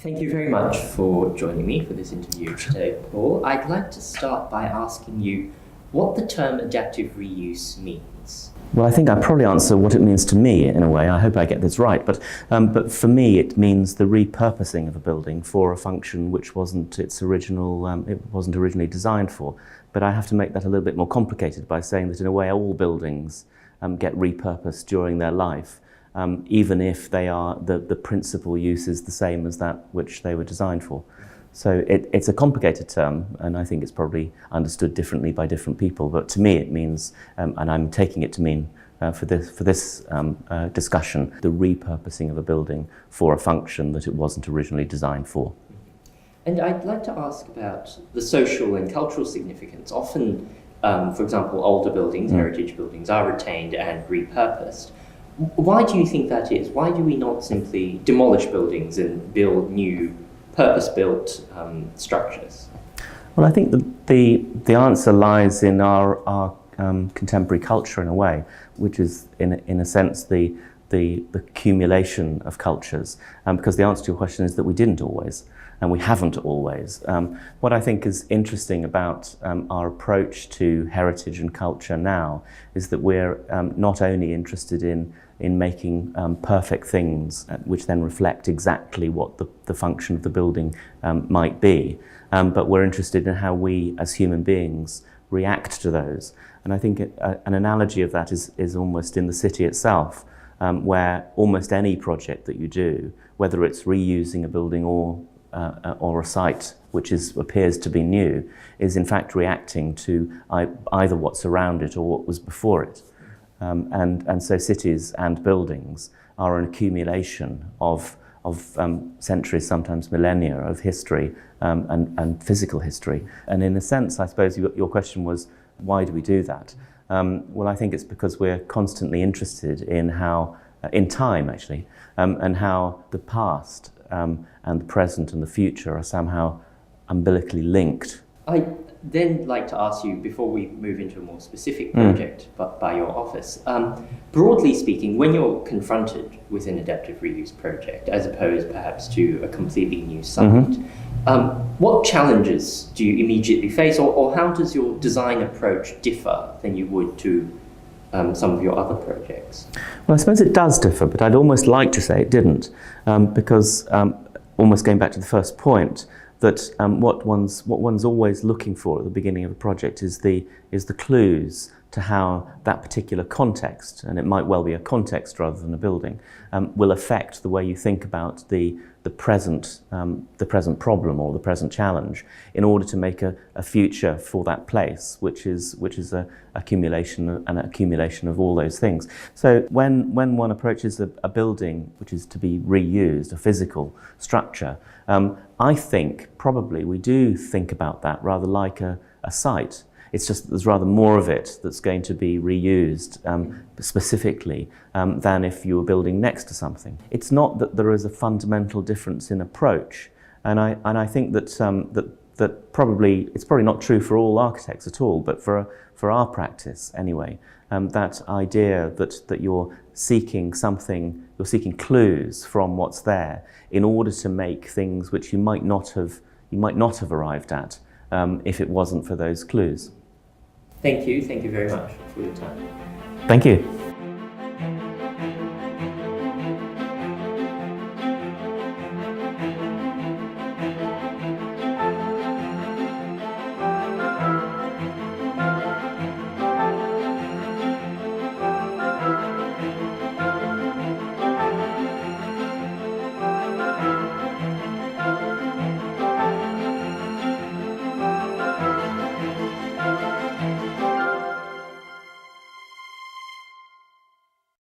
Thank you very much for joining me for this interview today, Paul. I'd like to start by asking you what the term adaptive reuse means. Well, I think I probably answer what it means to me in a way. I hope I get this right. But for me, it means the repurposing of a building for a function which wasn't its original. It wasn't originally designed for. But I have to make that a little bit more complicated by saying that in a way, all buildings get repurposed during their life, even if they are the principal use is the same as that which they were designed for. So it's a complicated term, and I think it's probably understood differently by different people. But to me, it means, and I'm taking it to mean for this discussion, the repurposing of a building for a function that it wasn't originally designed for. And I'd like to ask about the social and cultural significance. Often, for example, older buildings, heritage buildings, are retained and repurposed. Why do you think that is? Why do we not simply demolish buildings and build new purpose-built structures? Well, I think the answer lies in our contemporary culture in a way, which is in a sense the accumulation of cultures, because the answer to your question is that we didn't always, and we haven't always. What I think is interesting about our approach to heritage and culture now is that we're not only interested in making perfect things which then reflect exactly what the function of the building might be, but we're interested in how we as human beings react to those. And I think an analogy of that is almost in the city itself, where almost any project that you do, whether it's reusing a building or a site which appears to be new, is in fact reacting to either what's around it or what was before it. And so cities and buildings are an accumulation of centuries, sometimes millennia of history and physical history. And in a sense, I suppose your question was, why do we do that? Well, I think it's because we're constantly interested in how, in time actually, and how the past and the present and the future are somehow umbilically linked. I'd then like to ask you, before we move into a more specific project by your office, broadly speaking, when you're confronted with an adaptive reuse project, as opposed perhaps to a completely new site, what challenges do you immediately face, or how does your design approach differ than you would to some of your other projects? Well, I suppose it does differ, but I'd almost like to say it didn't, because almost going back to the first point, that what one's always looking for at the beginning of a project is the clues to how that particular context, and it might well be a context rather than a building, will affect the way you think about the present problem or the present challenge, in order to make a future for that place, which is an accumulation of all those things. So when one approaches a building which is to be reused, a physical structure, I think probably we do think about that rather like a site. It's just that there's rather more of it that's going to be reused specifically than if you were building next to something. It's not that there is a fundamental difference in approach, and I think that probably it's probably not true for all architects at all, but for our practice anyway, that idea that you're seeking something, you're seeking clues from what's there in order to make things which you might not have arrived at if it wasn't for those clues. Thank you very much for your time. Thank you.